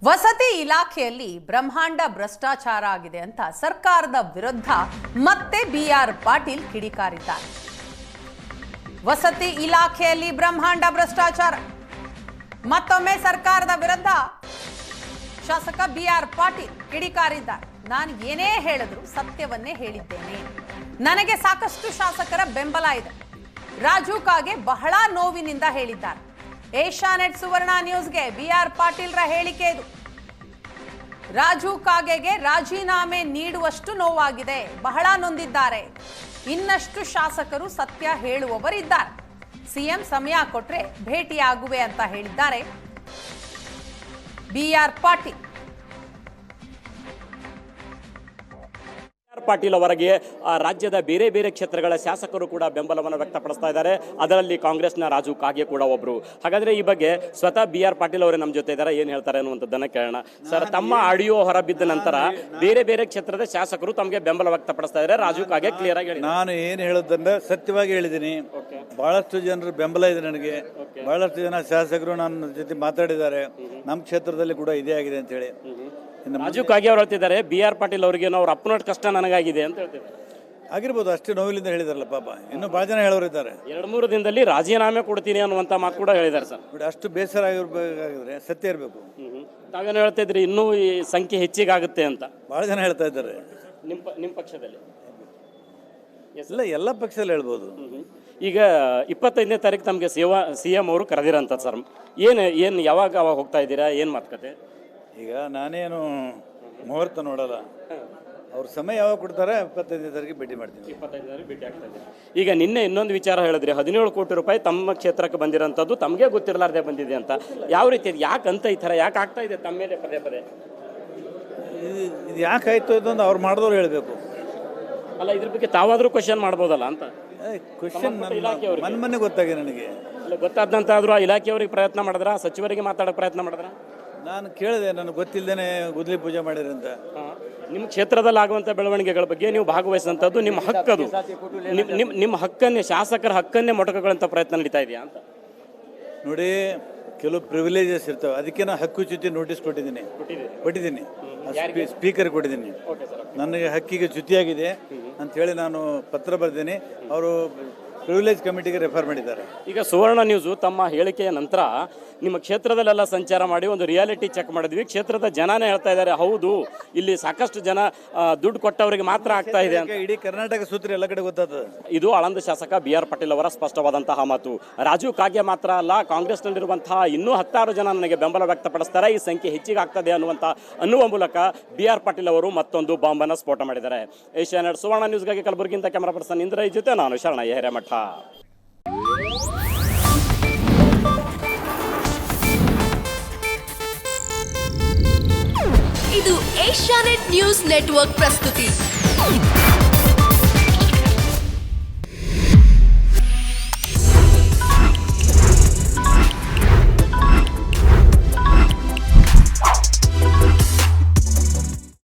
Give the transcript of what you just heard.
ವಸತಿ ಇಲಾಖೆಯಲ್ಲಿ ಬ್ರಹ್ಮಾಂಡ ಭ್ರಷ್ಟಾಚಾರ ಆಗಿದೆ ಅಂತ ಸರ್ಕಾರದ ವಿರುದ್ಧ ಮತ್ತೆ ಬಿಆರ್ ಪಾಟೀಲ್ ಕಿಡಿಕಾರಿದ್ದಾರೆ. ವಸತಿ ಇಲಾಖೆಯಲ್ಲಿ ಬ್ರಹ್ಮಾಂಡ ಭ್ರಷ್ಟಾಚಾರ, ಮತ್ತೊಮ್ಮೆ ಸರ್ಕಾರದ ವಿರುದ್ಧ ಶಾಸಕ ಬಿಆರ್ ಪಾಟೀಲ್ ಕಿಡಿಕಾರಿದ್ದಾರೆ. ನಾನು ಏನೇ ಹೇಳಿದ್ರು ಸತ್ಯವನ್ನೇ ಹೇಳಿದ್ದೇನೆ. ನನಗೆ ಸಾಕಷ್ಟು ಶಾಸಕರ ಬೆಂಬಲ ಇದೆ. ರಾಜು ಕಾಗೆ ಬಹಳ ನೋವಿನಿಂದ ಹೇಳಿದ್ದಾರೆ. ಏಷ್ಯಾನೆಟ್ ಸುವರ್ಣ ನ್ಯೂಸ್ಗೆ ಬಿಆರ್ ಪಾಟೀಲ್ರ ಹೇಳಿಕೆ ಇದು. ರಾಜು ಕಾಗೆಗೆ ರಾಜೀನಾಮೆ ನೀಡುವಷ್ಟು ನೋವಾಗಿದೆ, ಬಹಳ ನೊಂದಿದ್ದಾರೆ. ಇನ್ನಷ್ಟು ಶಾಸಕರು ಸತ್ಯ ಹೇಳುವವರಿದ್ದಾರೆ. ಸಿಎಂ ಸಮಯ ಕೊಟ್ರೆ ಭೇಟಿಯಾಗುವೆ ಅಂತ ಹೇಳಿದ್ದಾರೆ ಬಿಆರ್ ಪಾಟೀಲ್. ಪಾಟೀಲ್ ಅವರಿಗೆ ರಾಜ್ಯದ ಬೇರೆ ಬೇರೆ ಕ್ಷೇತ್ರಗಳ ಶಾಸಕರು ಕೂಡ ಬೆಂಬಲವನ್ನು ವ್ಯಕ್ತಪಡಿಸ್ತಾ ಇದ್ದಾರೆ. ಅದರಲ್ಲಿ ಕಾಂಗ್ರೆಸ್ನ ರಾಜು ಕಾಗೆ ಕೂಡ ಒಬ್ರು. ಹಾಗಾದ್ರೆ ಈ ಬಗ್ಗೆ ಸ್ವತಃ ಬಿಆರ್ ಪಾಟೀಲ್ ಅವರೇ ನಮ್ಮ ಜೊತೆ ಇದ್ದಾರೆ. ಏನು ಹೇಳ್ತಾರೆ ಅನ್ನುವಂಥದ್ದನ್ನ ಕೇಳೋಣ. ಸರ್, ತಮ್ಮ ಆಡಿಯೋ ಹೊರಬಿದ್ದ ನಂತರ ಬೇರೆ ಬೇರೆ ಕ್ಷೇತ್ರದ ಶಾಸಕರು ತಮಗೆ ಬೆಂಬಲ ವ್ಯಕ್ತಪಡಿಸ್ತಾ ಇದ್ದಾರೆ. ರಾಜು ಕಾಗೆ ಕ್ಲಿಯರ್ ಆಗಿ ನಾನು ಏನು ಹೇಳೋದಂದ್ರೆ ಸತ್ಯವಾಗಿ ಹೇಳಿದ್ದೀನಿ. ಬಹಳಷ್ಟು ಜನರು ಬೆಂಬಲ ಇದೆ ನನಗೆ. ಬಹಳಷ್ಟು ಜನ ಶಾಸಕರು ನನ್ನ ಜೊತೆ ಮಾತಾಡಿದ್ದಾರೆ. ನಮ್ಮ ಕ್ಷೇತ್ರದಲ್ಲಿ ಕೂಡ ಇದೇ ಆಗಿದೆ ಅಂತ ಹೇಳಿ. ರಾಜು ಕಾಗೆ ಅವರು ಹೇಳ್ತಿದ್ದಾರೆ ಬಿಆರ್ ಪಾಟೀಲ್ ಅವರಿಗೆ ಅವ್ರ ಅಪ್ಪನೋಟ್ ಕಷ್ಟ ನನಗಾಗಿದೆ ಅಂತ ಹೇಳ್ತಿದ್ದಾರೆ. ಆಗಿರ್ಬೋದು, ಅಷ್ಟೇ ನೋವಿಲಿಂದ ಹೇಳಿದಾರಲ್ಲ ಪಾಪ. ಇನ್ನೂ ಭಾಳ ಜನ ಹೇಳೋರಿದ್ದಾರೆ. 2-3 ದಿನದಲ್ಲಿ ರಾಜೀನಾಮೆ ಕೊಡ್ತೀನಿ ಅನ್ನುವಂಥ ಮಾತು ಕೂಡ ಹೇಳಿದ್ದಾರೆ ಸರ್. ಅಷ್ಟು ಬೇಸರ ಆಗಿರ್ಬೇಕಾಗಿದ್ರೆ ಸತ್ಯ ಇರಬೇಕು. ತಾವೇನು ಹೇಳ್ತಾ ಇದ್ರಿ, ಇನ್ನೂ ಈ ಸಂಖ್ಯೆ ಹೆಚ್ಚಿಗಾಗುತ್ತೆ ಅಂತ ಭಾಳ ಜನ ಹೇಳ್ತಾ ಇದ್ದಾರೆ. ನಿಮ್ಮ ಪಕ್ಷದಲ್ಲಿ ಎಲ್ಲ ಪಕ್ಷದಲ್ಲಿ ಹೇಳ್ಬೋದು. ಈಗ 25ನೇ ತಾರೀಕು ತಮಗೆ ಸಿಎಂ ಅವರು ಕರೆದಿರಂತ ಸರ್. ಏನು ಯಾವಾಗ ಹೋಗ್ತಾ ಇದ್ದೀರಾ, ಏನು ಮಾತುಕತೆ? ಈಗ ನಾನೇನು ಮುಹೂರ್ತ ನೋಡಲ್ಲ. ಅವ್ರ ಸಮಯ ಯಾವಾಗ ಕೊಡ್ತಾರೆ 25ನೇ ತಾರೀಕಿಗೆ ಭೇಟಿ ಮಾಡ್ತೀನಿ. 25ನೇ ತಾರೀಕು ಭೇಟಿ ಆಗ್ತಾ ಇದ್ದೀನಿ. ಈಗ ನಿನ್ನೆ ಇನ್ನೊಂದು ವಿಚಾರ ಹೇಳಿದ್ರಿ, 17 ಕೋಟಿ ರೂಪಾಯಿ ತಮ್ಮ ಕ್ಷೇತ್ರಕ್ಕೆ ಬಂದಿರೋಂಥದ್ದು ತಮಗೆ ಗೊತ್ತಿರಲಾರ್ದೆ ಬಂದಿದೆ ಅಂತ. ಯಾವ ರೀತಿ, ಯಾಕಂತ ಈ ಥರ ಯಾಕೆ ಆಗ್ತಾ ಇದೆ ತಮ್ಮ ಮೇಲೆ ಪದೇ ಪದೇ? ಇದು ಯಾಕಾಯ್ತು ಇದೊಂದು ಅವ್ರು ಮಾಡಿದವ್ರು ಹೇಳಬೇಕು. ಅಲ್ಲ, ಇದ್ರ ಬಗ್ಗೆ ತಾವಾದರೂ ಕ್ವಶನ್ ಮಾಡ್ಬೋದಲ್ಲ ಅಂತ. ಕ್ವಶನ್ ಮೊನ್ನೆ ಗೊತ್ತಾಗಿದೆ ನನಗೆ. ಗೊತ್ತಾದಂತ ಆದರೂ ಆ ಇಲಾಖೆಯವ್ರಿಗೆ ಪ್ರಯತ್ನ ಮಾಡಿದ್ರ, ಸಚಿವರಿಗೆ ಮಾತಾಡೋಕೆ ಪ್ರಯತ್ನ ಮಾಡಿದ್ರ? ನಾನು ಕೇಳಿದೆ, ನನಗೆ ಗೊತ್ತಿಲ್ಲದೇನೆ ಗುದ್ಲಿ ಪೂಜೆ ಮಾಡಿರಿ ಅಂತ. ನಿಮ್ಮ ಕ್ಷೇತ್ರದಲ್ಲಿ ಆಗುವಂಥ ಬೆಳವಣಿಗೆಗಳ ಬಗ್ಗೆ ನೀವು ಭಾಗವಹಿಸುವಂಥದ್ದು ನಿಮ್ಮ ಹಕ್ಕದು. ನಿಮ್ಮ ಹಕ್ಕನ್ನೇ, ಶಾಸಕರ ಹಕ್ಕನ್ನೇ ಮೊಟಕುಗಳಂತ ಪ್ರಯತ್ನ ನಡೀತಾ ಇದೆಯಾ ಅಂತ ನೋಡಿ. ಕೆಲವು ಪ್ರಿವಿಲೇಜಸ್ ಇರ್ತವೆ, ಅದಕ್ಕೆ ನಾನು ಹಕ್ಕುಚ್ಯುತಿ ನೋಟಿಸ್ ಕೊಟ್ಟಿದ್ದೀನಿ. ಸ್ಪೀಕರ್ ಕೊಟ್ಟಿದ್ದೀನಿ. ನನಗೆ ಹಕ್ಕಿಗೆ ಚ್ಯುತಿಯಾಗಿದೆ ಅಂಥೇಳಿ ನಾನು ಪತ್ರ ಬರೆದಿದ್ದೀನಿ. ಅವರು ಪ್ರಿವಿಲೇಜ್ ಕಮಿಟಿಗೆ ರೆಫರ್ ಮಾಡಿದ್ದಾರೆ. ಈಗ ಸುವರ್ಣ ನ್ಯೂಸು ತಮ್ಮ ಹೇಳಿಕೆಯ ನಂತರ ನಿಮ್ಮ ಕ್ಷೇತ್ರದಲ್ಲೆಲ್ಲ ಸಂಚಾರ ಮಾಡಿ ಒಂದು ರಿಯಾಲಿಟಿ ಚೆಕ್ ಮಾಡಿದ್ವಿ. ಕ್ಷೇತ್ರದ ಜನನೇ ಹೇಳ್ತಾ ಇದ್ದಾರೆ, ಹೌದು ಇಲ್ಲಿ ಸಾಕಷ್ಟು ಜನ ದುಡ್ಡು ಕೊಟ್ಟವರಿಗೆ ಮಾತ್ರ ಆಗ್ತಾ ಇದೆ ಅಂತ. ಇಡೀ ಕರ್ನಾಟಕ ಸೂತ್ರ ಎಲ್ಲ ಕಡೆ ಗೊತ್ತಾಗ್ತದೆ. ಇದು ಆಳಂದ ಶಾಸಕ ಬಿಆರ್ ಪಾಟೀಲ್ ಅವರ ಸ್ಪಷ್ಟವಾದಂತಹ ಮಾತು. ರಾಜು ಕಾಗೆ ಮಾತ್ರ ಅಲ್ಲ, ಕಾಂಗ್ರೆಸ್ನಲ್ಲಿರುವಂತಹ ಇನ್ನೂ 10 ಜನ ನನಗೆ ಬೆಂಬಲ ವ್ಯಕ್ತಪಡಿಸ್ತಾರೆ, ಈ ಸಂಖ್ಯೆ ಹೆಚ್ಚಿಗೆ ಆಗ್ತದೆ ಅನ್ನುವ ಮೂಲಕ ಬಿಆರ್ ಪಾಟೀಲ್ ಅವರು ಮತ್ತೊಂದು ಬಾಂಬನ್ನು ಸ್ಫೋಟ ಮಾಡಿದ್ದಾರೆ. ಏಷ್ಯಾನೆಟ್ ಸುವರ್ಣ ನ್ಯೂಸ್ಗಾಗಿ ಕಲಬುರಗಿಯಿಂದ ಕ್ಯಾಮರಾ ಪರ್ಸನ್ ಇಂದ್ರ ಜೊತೆ ನಾನು ಶರಣಯ್ಯ ಹಿರೇಮಠ. ಇದು ಏಷ್ಯಾನೆಟ್ ನ್ಯೂಸ್ ನೆಟ್ವರ್ಕ್ ಪ್ರಸ್ತುತಿ.